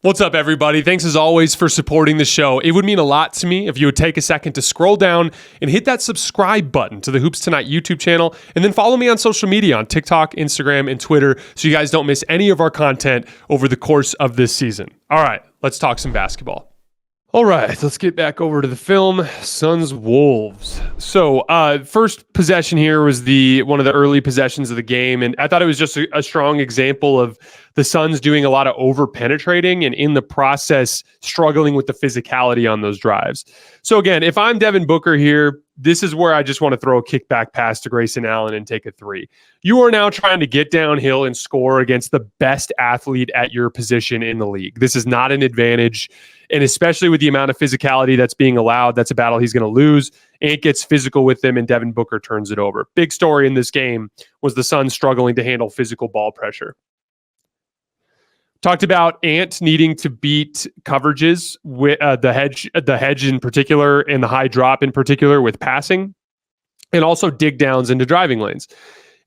What's up, everybody? Thanks as always for supporting the show. It would mean a lot to me if you would take a second to scroll down and hit that subscribe button to the Hoops Tonight YouTube channel, and then follow me on social media on TikTok, Instagram, and Twitter so you guys don't miss any of our content over the course of this season. All right, let's talk some basketball. All right, let's get back over to the film. Suns-Wolves. So first possession here was one of the early possessions of the game, and I thought it was just a strong example of the Suns doing a lot of over-penetrating and in the process struggling with the physicality on those drives. So again, if I'm Devin Booker here, this is where I just want to throw a kickback pass to Grayson Allen and take a three. You are now trying to get downhill and score against the best athlete at your position in the league. This is not an advantage. And especially with the amount of physicality that's being allowed, that's a battle he's going to lose. Ant gets physical with him, and Devin Booker turns it over. Big story in this game was the Suns struggling to handle physical ball pressure. Talked about Ant needing to beat coverages with the hedge in particular, and the high drop in particular with passing, and also dig downs into driving lanes.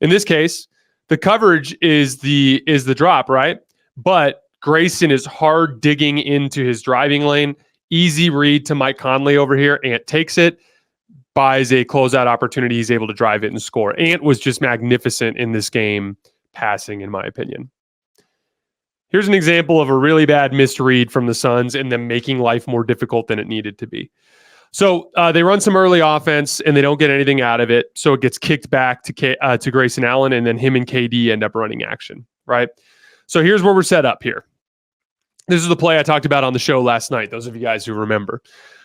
In this case, the coverage is the drop, right? But Grayson is hard digging into his driving lane. Easy read to Mike Conley over here. Ant takes it, buys a closeout opportunity. He's able to drive it and score. Ant was just magnificent in this game, passing, in my opinion. Here's an example of a really bad misread from the Suns and them making life more difficult than it needed to be. So they run some early offense and they don't get anything out of it. So it gets kicked back to Grayson Allen, and then him and KD end up running action, right? So here's where we're set up here. This is the play I talked about on the show last night, those of you guys who remember.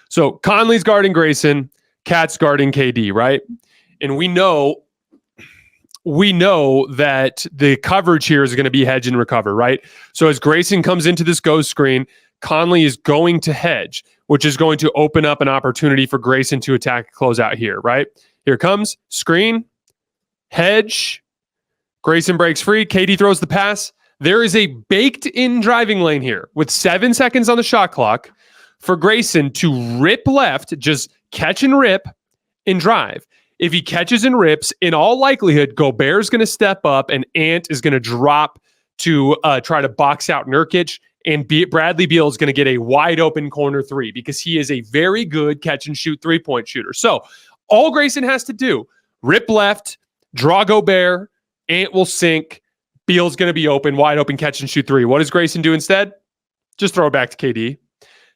So Conley's guarding Grayson, Cat's guarding KD, right? And we know that the coverage here is going to be hedge and recover, right? So as Grayson comes into this ghost screen, Conley is going to hedge, which is going to open up an opportunity for Grayson to attack closeout here, right? Here comes screen, hedge, Grayson breaks free, KD throws the pass. There is a baked-in driving lane here with 7 seconds on the shot clock for Grayson to rip left, just catch and rip and drive. If he catches and rips, in all likelihood, Gobert's going to step up and Ant is going to drop to try to box out Nurkic, and Bradley Beal is going to get a wide-open corner three because he is a very good catch-and-shoot three-point shooter. So all Grayson has to do, rip left, draw Gobert, Ant will sink, Beal's going to be open, wide open, catch and shoot three. What does Grayson do instead? Just throw it back to KD.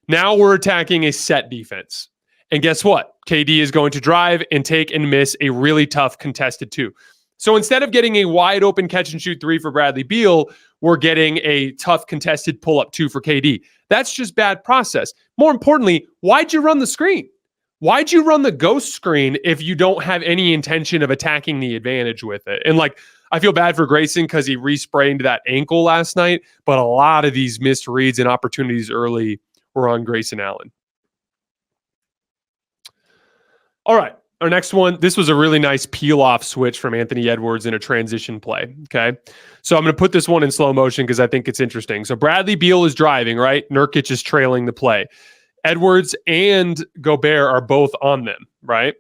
Now we're attacking a set defense. And guess what? KD is going to drive and take and miss a really tough contested two. So instead of getting a wide open catch and shoot three for Bradley Beal, we're getting a tough contested pull up two for KD. That's just bad process. More importantly, why'd you run the screen? Why'd you run the ghost screen if you don't have any intention of attacking the advantage with it? And I feel bad for Grayson because he re-sprained that ankle last night, but a lot of these missed reads and opportunities early were on Grayson Allen. All right, our next one. This was a really nice peel-off switch from Anthony Edwards in a transition play, okay? So I'm going to put this one in slow motion because I think it's interesting. So Bradley Beal is driving, right? Nurkic is trailing the play. Edwards and Gobert are both on them, right?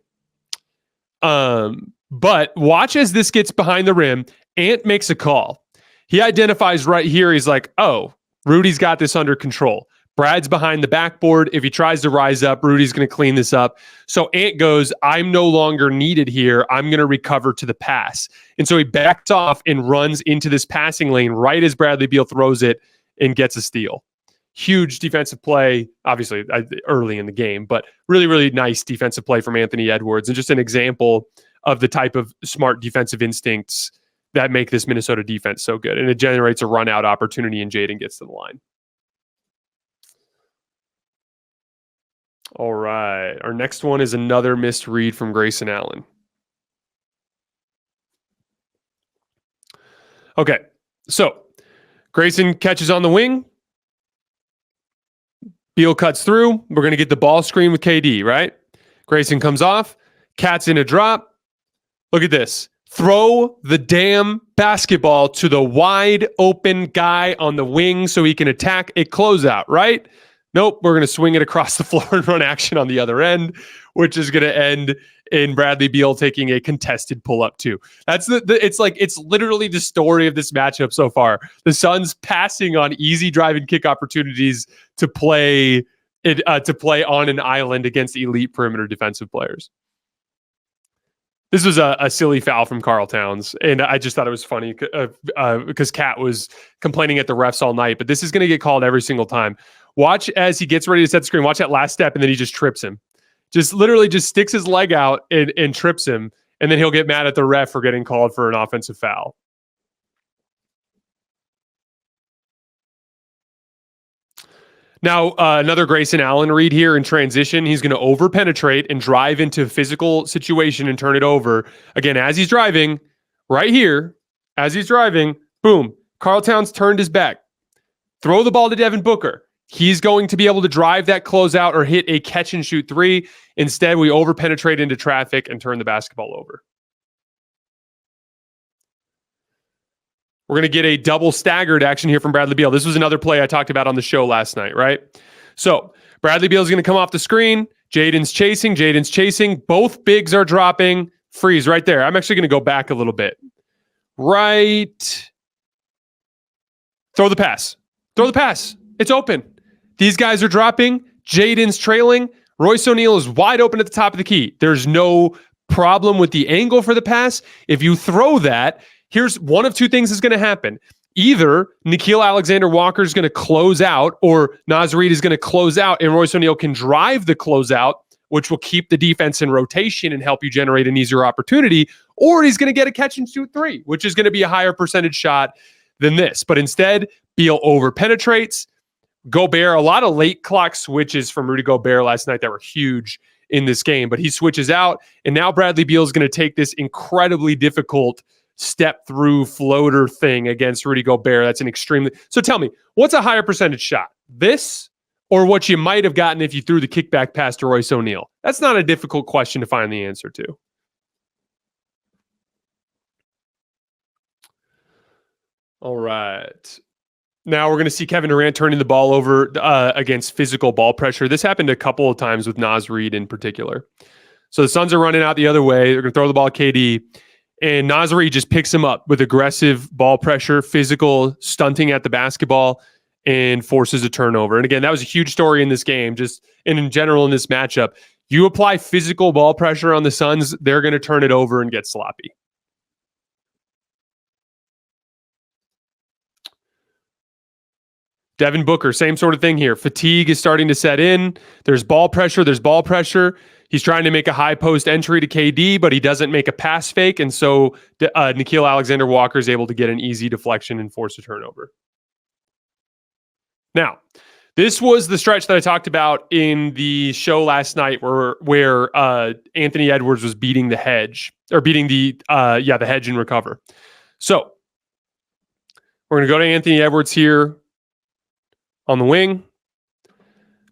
But watch as this gets behind the rim. Ant makes a call. He identifies right here. He's like, oh, Rudy's got this under control. Brad's behind the backboard. If he tries to rise up, Rudy's going to clean this up. So Ant goes, I'm no longer needed here. I'm going to recover to the pass. And so he backs off and runs into this passing lane right as Bradley Beal throws it and gets a steal. Huge defensive play, obviously early in the game, but really, really nice defensive play from Anthony Edwards, and just an example of the type of smart defensive instincts that make this Minnesota defense so good. And it generates a run out opportunity, and Jaden gets to the line. All right. Our next one is another missed read from Grayson Allen. Okay. So Grayson catches on the wing. Beal cuts through. We're going to get the ball screen with KD, right? Grayson comes off. Cat's in a drop. Look at this. Throw the damn basketball to the wide open guy on the wing so he can attack a closeout, right? Nope, we're going to swing it across the floor and run action on the other end, which is going to end in Bradley Beal taking a contested pull-up too. That's it's literally the story of this matchup so far. The Suns passing on easy drive and kick opportunities to play on an island against elite perimeter defensive players. This was a silly foul from Karl Towns, and I just thought it was funny because Kat was complaining at the refs all night, but this is going to get called every single time. Watch as he gets ready to set the screen. Watch that last step, and then he just trips him. Just literally just sticks his leg out and trips him, and then he'll get mad at the ref for getting called for an offensive foul. Now, another Grayson Allen read here in transition. He's going to over-penetrate and drive into a physical situation and turn it over. Again, as he's driving, right here, as he's driving, boom, Karl Towns turned his back. Throw the ball to Devin Booker. He's going to be able to drive that closeout or hit a catch-and-shoot three. Instead, we over-penetrate into traffic and turn the basketball over. We're going to get a double staggered action here from Bradley Beal. This was another play I talked about on the show last night, right? So Bradley Beal is going to come off the screen. Jaden's chasing. Both bigs are dropping. Freeze right there. I'm actually going to go back a little bit. Right. Throw the pass. It's open. These guys are dropping. Jaden's trailing. Royce O'Neal is wide open at the top of the key. There's no problem with the angle for the pass. If you throw that, here's one of two things is going to happen. Either Nickeil Alexander-Walker is going to close out, or Naz Reid is going to close out, and Royce O'Neal can drive the closeout, which will keep the defense in rotation and help you generate an easier opportunity, or he's going to get a catch-and-shoot three, which is going to be a higher percentage shot than this. But instead, Beal over-penetrates. Gobert, a lot of late clock switches from Rudy Gobert last night that were huge in this game, but he switches out, and now Bradley Beal is going to take this incredibly difficult step through floater thing against Rudy Gobert. That's an extremely... So tell me, what's a higher percentage shot? This or what you might have gotten if you threw the kickback pass to Royce O'Neal? That's not a difficult question to find the answer to. All right. Now we're going to see Kevin Durant turning the ball over against physical ball pressure. This happened a couple of times with Naz Reid in particular. So the Suns are running out the other way. They're going to throw the ball at KD. And Naz Reid just picks him up with aggressive ball pressure, physical, stunting at the basketball, and forces a turnover. And again, that was a huge story in this game, just and in general in this matchup. You apply physical ball pressure on the Suns, they're going to turn it over and get sloppy. Devin Booker, same sort of thing here. Fatigue is starting to set in. There's ball pressure. He's trying to make a high post entry to KD, but he doesn't make a pass fake. And so Nickeil Alexander-Walker is able to get an easy deflection and force a turnover. Now, this was the stretch that I talked about in the show last night where Anthony Edwards was beating the hedge the hedge and recover. So we're going to go to Anthony Edwards here on the wing.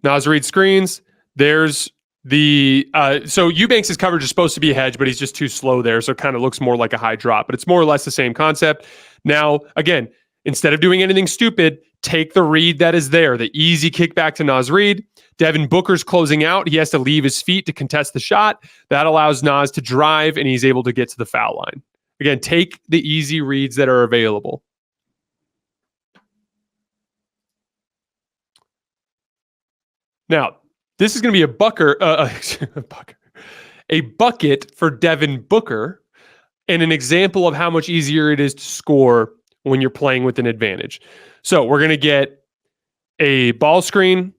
Naz Reid screens. There's so Eubanks' coverage is supposed to be a hedge, but he's just too slow there, so it kind of looks more like a high drop, but it's more or less the same concept. Now, again, instead of doing anything stupid, take the read that is there, the easy kickback to Naz Reid. Devin Booker's closing out. He has to leave his feet to contest the shot. That allows Naz to drive, and he's able to get to the foul line. Again, take the easy reads that are available. Now, this is going to be a bucket for Devin Booker, and an example of how much easier it is to score when you're playing with an advantage. So we're going to get a ball screen,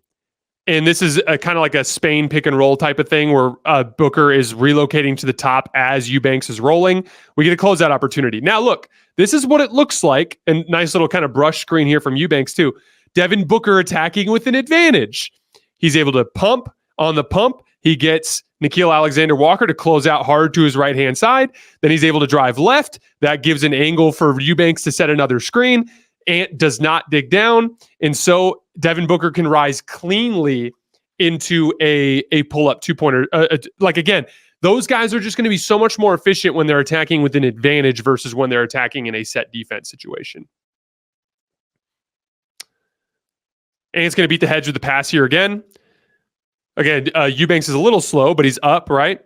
and this is kind of like a Spain pick and roll type of thing where Booker is relocating to the top as Eubanks is rolling. We get a closeout opportunity. Now, look, this is what it looks like, and nice little kind of brush screen here from Eubanks too. Devin Booker attacking with an advantage. He's able to pump. On the pump, he gets Nickeil Alexander-Walker to close out hard to his right-hand side. Then he's able to drive left. That gives an angle for Eubanks to set another screen. Ant does not dig down. And so Devin Booker can rise cleanly into a pull-up two-pointer. Again, those guys are just going to be so much more efficient when they're attacking with an advantage versus when they're attacking in a set defense situation. And it's going to beat the hedge with the pass here again. Again, Eubanks is a little slow, but he's up, right?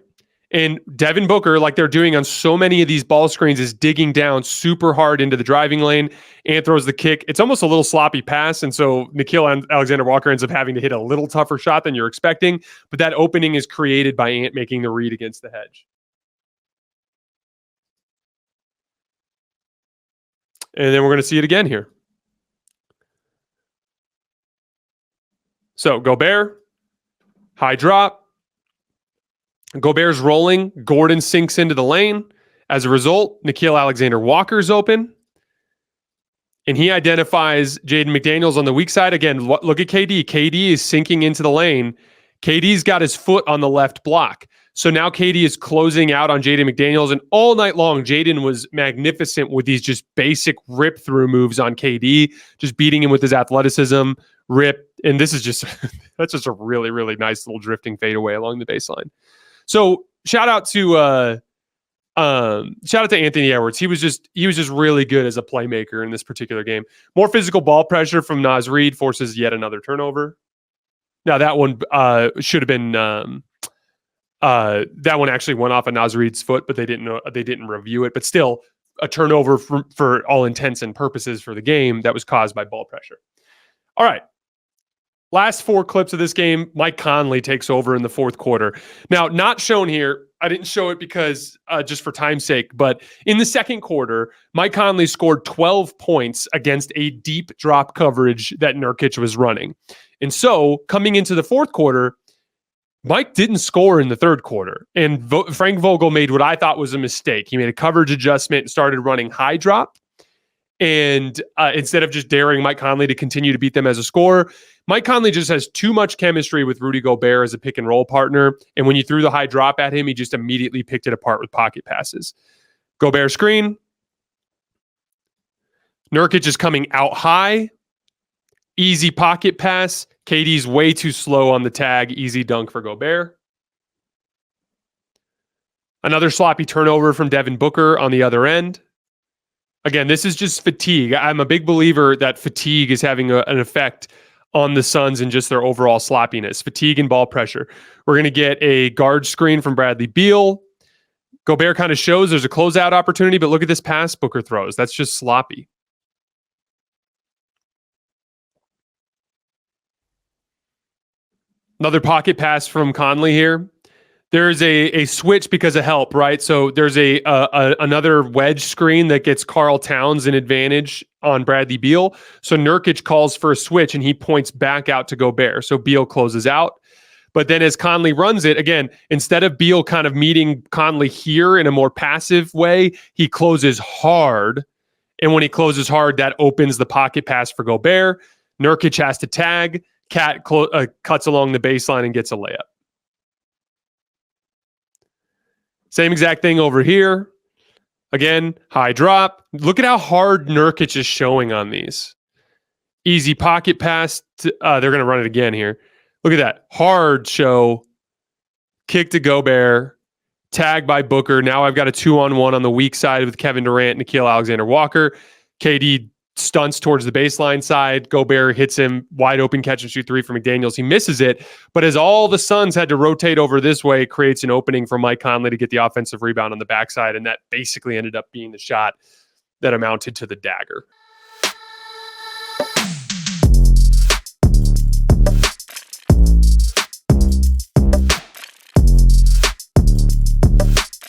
And Devin Booker, like they're doing on so many of these ball screens, is digging down super hard into the driving lane and throws the kick. It's almost a little sloppy pass. And so Nickeil Alexander-Walker ends up having to hit a little tougher shot than you're expecting. But that opening is created by Ant making the read against the hedge. And then we're going to see it again here. So Gobert, high drop. Gobert's rolling. Gordon sinks into the lane. As a result, Nickeil Alexander-Walker's open. And he identifies Jaden McDaniels on the weak side. Again, look at KD. KD is sinking into the lane. KD's got his foot on the left block. So now KD is closing out on Jaden McDaniels. And all night long, Jaden was magnificent with these just basic rip-through moves on KD, just beating him with his athleticism, rip. And this is just, that's just a really, really nice little drifting fadeaway along the baseline. So shout out to Anthony Edwards. He was just really good as a playmaker in this particular game. More physical ball pressure from Naz Reid forces yet another turnover. Now that one should have been that one actually went off of Naz Reid's foot, but they didn't review it. But still, a turnover for all intents and purposes for the game that was caused by ball pressure. All right. Last 4 clips of this game, Mike Conley takes over in the fourth quarter. Now, not shown here. I didn't show it because just for time's sake, but in the second quarter, Mike Conley scored 12 points against a deep drop coverage that Nurkic was running. And so coming into the fourth quarter, Mike didn't score in the third quarter. And Frank Vogel made what I thought was a mistake. He made a coverage adjustment and started running high drop. And instead of just daring Mike Conley to continue to beat them as a scorer, Mike Conley just has too much chemistry with Rudy Gobert as a pick and roll partner. And when you threw the high drop at him, he just immediately picked it apart with pocket passes. Gobert screen. Nurkic is coming out high. Easy pocket pass. KD's way too slow on the tag. Easy dunk for Gobert. Another sloppy turnover from Devin Booker on the other end. Again, this is just fatigue. I'm a big believer that fatigue is having an effect on the Suns and just their overall sloppiness. Fatigue and ball pressure. We're going to get a guard screen from Bradley Beal. Gobert kind of shows there's a closeout opportunity, but look at this pass Booker throws. That's just sloppy. Another pocket pass from Conley here. There's a switch because of help, right? So there's another wedge screen that gets Karl Towns an advantage on Bradley Beal. So Nurkic calls for a switch and he points back out to Gobert. So Beal closes out. But then as Conley runs it, again, instead of Beal kind of meeting Conley here in a more passive way, he closes hard. And when he closes hard, that opens the pocket pass for Gobert. Nurkic has to tag. Cat cuts along the baseline and gets a layup. Same exact thing over here. Again, high drop. Look at how hard Nurkic is showing on these. Easy pocket pass. They're going to run it again here. Look at that. Hard show. Kick to Gobert. Tag by Booker. Now I've got a 2-on-1 on the weak side with Kevin Durant and Nickeil Alexander-Walker. KD stunts towards the baseline side. Gobert hits him wide open catch and shoot 3 for McDaniels. He misses it, but as all the Suns had to rotate over this way, it creates an opening for Mike Conley to get the offensive rebound on the backside, and that basically ended up being the shot that amounted to the dagger.